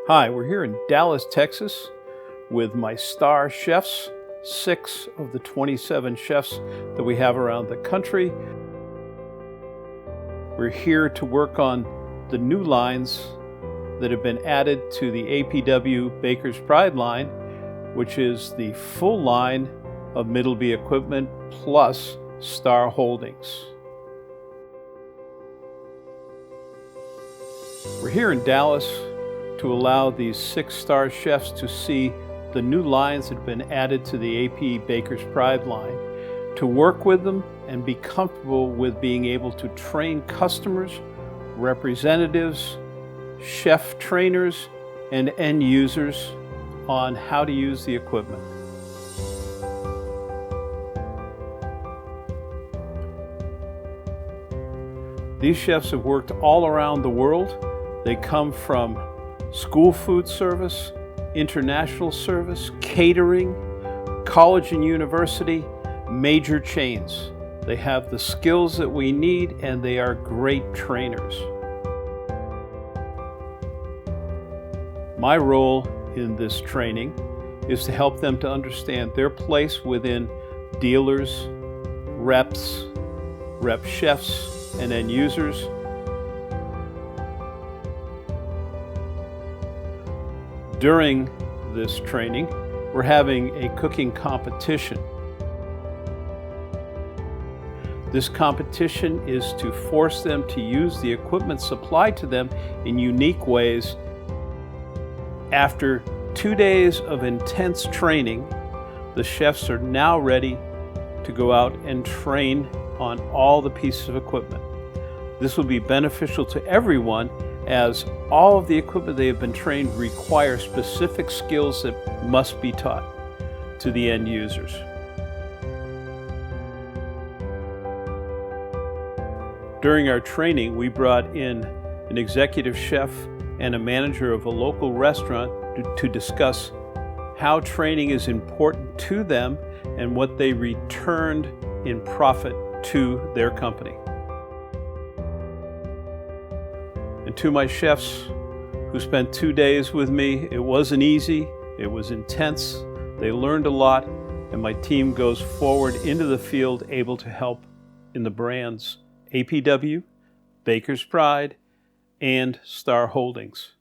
Hi, we're here in Dallas, Texas with my star chefs, 6 of the 27 chefs that we have around the country. We're here to work on the new lines that have been added to the APW Baker's Pride line, which is the full line of Middleby equipment plus Star Holdings. We're here in Dallas to allow these 6 star chefs to see the new lines that have been added to the AP Baker's Pride line, to work with them and be comfortable with being able to train customers, representatives, chef trainers, and end users on how to use the equipment. These chefs have worked all around the world. They come from school food service, international service, catering, college and university, major chains. They have the skills that we need and they are great trainers. My role in this training is to help them to understand their place within dealers, reps, rep chefs, and end users. During this training, we're having a cooking competition. This competition is to force them to use the equipment supplied to them in unique ways. After 2 days of intense training, the chefs are now ready to go out and train on all the pieces of equipment. This will be beneficial to everyone, as all of the equipment they have been trained requires specific skills that must be taught to the end users. During our training, we brought in an executive chef and a manager of a local restaurant to discuss how training is important to them and what they returned in profit to their company. And to my chefs who spent 2 days with me, it wasn't easy, it was intense, they learned a lot, and my team goes forward into the field able to help in the brands APW, Baker's Pride, and Star Holdings.